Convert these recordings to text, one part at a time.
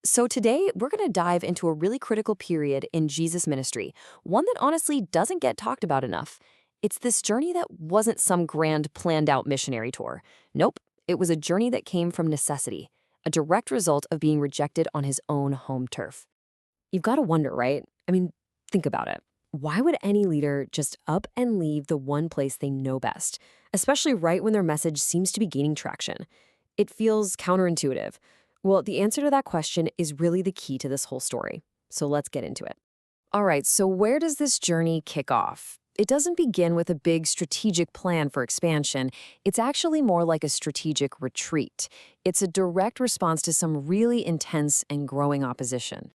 So today, we're going to dive into a really critical period in Jesus' ministry, one that honestly doesn't get talked about enough. It's this journey that wasn't some grand planned out missionary tour. Nope, it was a journey that came from necessity, a direct result of being rejected on his own home turf. You've got to wonder, right? I mean, think about it. Why would any leader just up and leave the one place they know best, especially right when their message seems to be gaining traction? It feels counterintuitive. Well, the answer to that question is really the key to this whole story. So let's get into it. All right, so where does this journey kick off? It doesn't begin with a big strategic plan for expansion. It's actually more like a strategic retreat. It's a direct response to some really intense and growing opposition.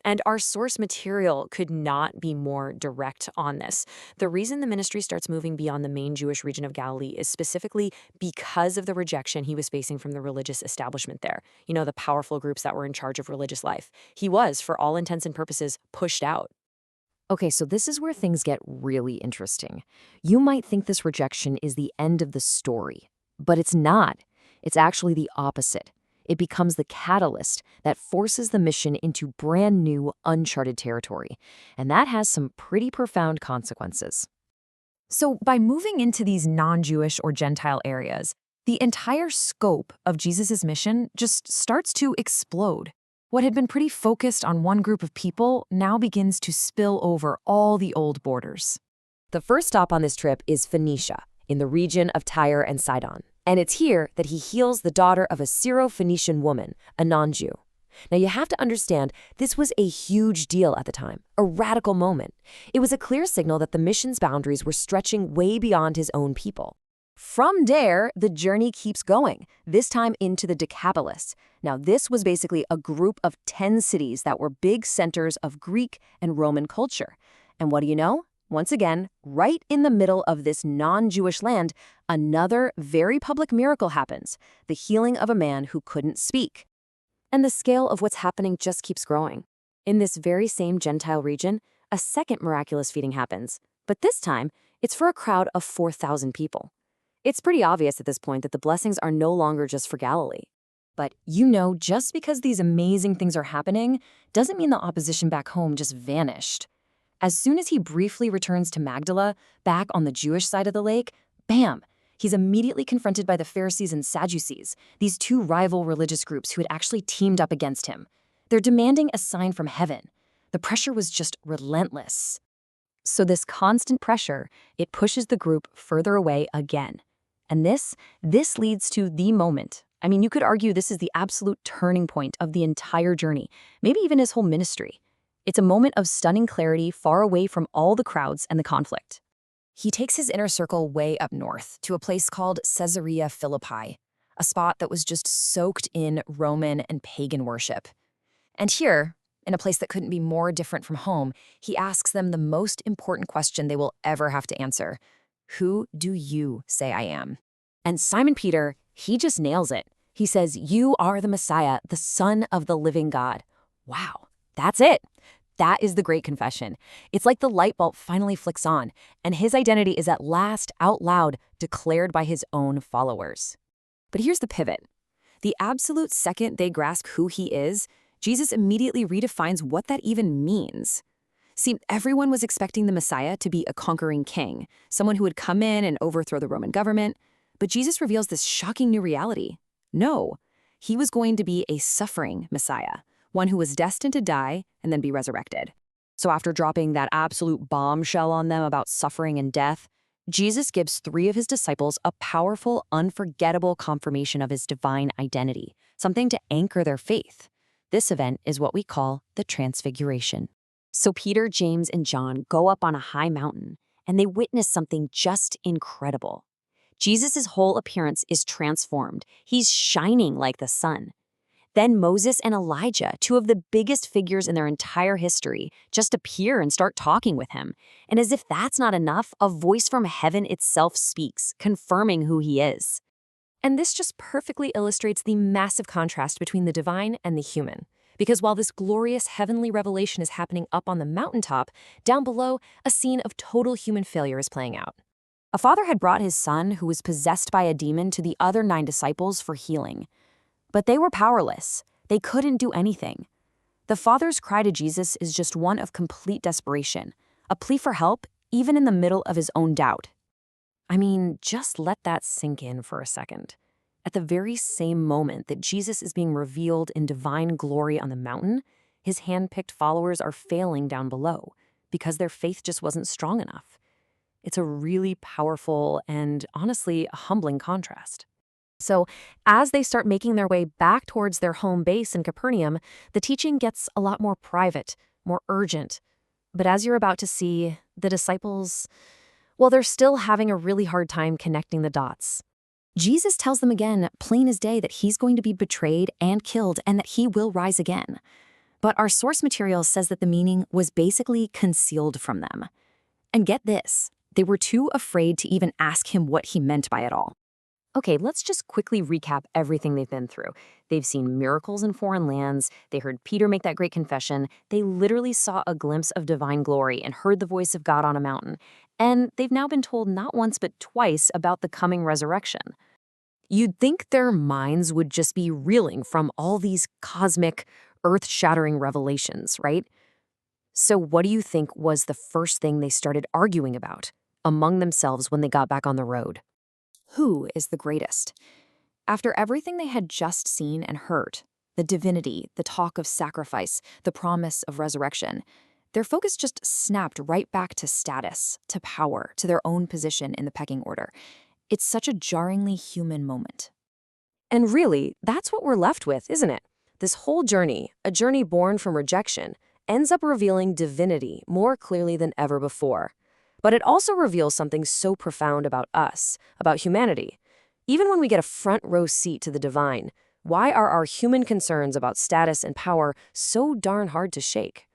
And our source material could not be more direct on this. The reason the ministry starts moving beyond the main Jewish region of Galilee is specifically because of the rejection he was facing from the religious establishment there. You know, the powerful groups that were in charge of religious life. He was, for all intents and purposes, pushed out. Okay, so this is where things get really interesting. You might think this rejection is the end of the story, but it's not. It's actually the opposite. It becomes the catalyst that forces the mission into brand new, uncharted territory. And that has some pretty profound consequences. So by moving into these non-Jewish or Gentile areas, the entire scope of Jesus' mission just starts to explode. What had been pretty focused on one group of people now begins to spill over all the old borders. The first stop on this trip is Phoenicia, in the region of Tyre and Sidon. And it's here that he heals the daughter of a Syro-Phoenician woman, a non-Jew. Now, you have to understand, this was a huge deal at the time, a radical moment. It was a clear signal that the mission's boundaries were stretching way beyond his own people. From there, the journey keeps going, this time into the Decapolis. Now, this was basically a group of 10 cities that were big centers of Greek and Roman culture. And what do you know? Once again, right in the middle of this non-Jewish land, another very public miracle happens, the healing of a man who couldn't speak. And the scale of what's happening just keeps growing. In this very same Gentile region, a second miraculous feeding happens, but this time, it's for a crowd of 4,000 people. It's pretty obvious at this point that the blessings are no longer just for Galilee. But just because these amazing things are happening doesn't mean the opposition back home just vanished. As soon as he briefly returns to Magdala, back on the Jewish side of the lake, bam, he's immediately confronted by the Pharisees and Sadducees, these two rival religious groups who had actually teamed up against him. They're demanding a sign from heaven. The pressure was just relentless. So this constant pressure, it pushes the group further away again. And this leads to the moment. I mean, you could argue this is the absolute turning point of the entire journey, maybe even his whole ministry. It's a moment of stunning clarity far away from all the crowds and the conflict. He takes his inner circle way up north to a place called Caesarea Philippi, a spot that was just soaked in Roman and pagan worship. And here, in a place that couldn't be more different from home, he asks them the most important question they will ever have to answer. Who do you say I am? And Simon Peter, he just nails it. He says, "You are the Messiah, the Son of the living God." Wow, that's it. That is the great confession. It's like the light bulb finally flicks on, and his identity is at last out loud declared by his own followers. But here's the pivot. The absolute second they grasp who he is, Jesus immediately redefines what that even means. See, everyone was expecting the Messiah to be a conquering king, someone who would come in and overthrow the Roman government. But Jesus reveals this shocking new reality. No, he was going to be a suffering Messiah, one who was destined to die and then be resurrected. So after dropping that absolute bombshell on them about suffering and death, Jesus gives 3 of his disciples a powerful, unforgettable confirmation of his divine identity, something to anchor their faith. This event is what we call the Transfiguration. So Peter, James, and John go up on a high mountain, and they witness something just incredible. Jesus' whole appearance is transformed. He's shining like the sun. Then Moses and Elijah, 2 of the biggest figures in their entire history, just appear and start talking with him. And as if that's not enough, a voice from heaven itself speaks, confirming who he is. And this just perfectly illustrates the massive contrast between the divine and the human. Because while this glorious heavenly revelation is happening up on the mountaintop, down below, a scene of total human failure is playing out. A father had brought his son, who was possessed by a demon, to the other 9 disciples for healing. But they were powerless. They couldn't do anything. The Father's cry to Jesus is just one of complete desperation, a plea for help even in the middle of his own doubt. I mean, just let that sink in for a second. At the very same moment that Jesus is being revealed in divine glory on the mountain, his hand-picked followers are failing down below because their faith just wasn't strong enough. It's a really powerful and honestly a humbling contrast. So, as they start making their way back towards their home base in Capernaum, the teaching gets a lot more private, more urgent. But as you're about to see, the disciples, well, they're still having a really hard time connecting the dots. Jesus tells them again, plain as day, that he's going to be betrayed and killed and that he will rise again. But our source material says that the meaning was basically concealed from them. And get this, they were too afraid to even ask him what he meant by it all. Okay, let's just quickly recap everything they've been through. They've seen miracles in foreign lands, they heard Peter make that great confession, they literally saw a glimpse of divine glory and heard the voice of God on a mountain. And they've now been told not once but twice about the coming resurrection. You'd think their minds would just be reeling from all these cosmic, earth-shattering revelations, right? So what do you think was the first thing they started arguing about among themselves when they got back on the road? Who is the greatest? After everything they had just seen and heard, the divinity, the talk of sacrifice, the promise of resurrection, their focus just snapped right back to status, to power, to their own position in the pecking order. It's such a jarringly human moment. And really, that's what we're left with, isn't it? This whole journey, a journey born from rejection, ends up revealing divinity more clearly than ever before. But it also reveals something so profound about us, about humanity. Even when we get a front row seat to the divine, why are our human concerns about status and power so darn hard to shake?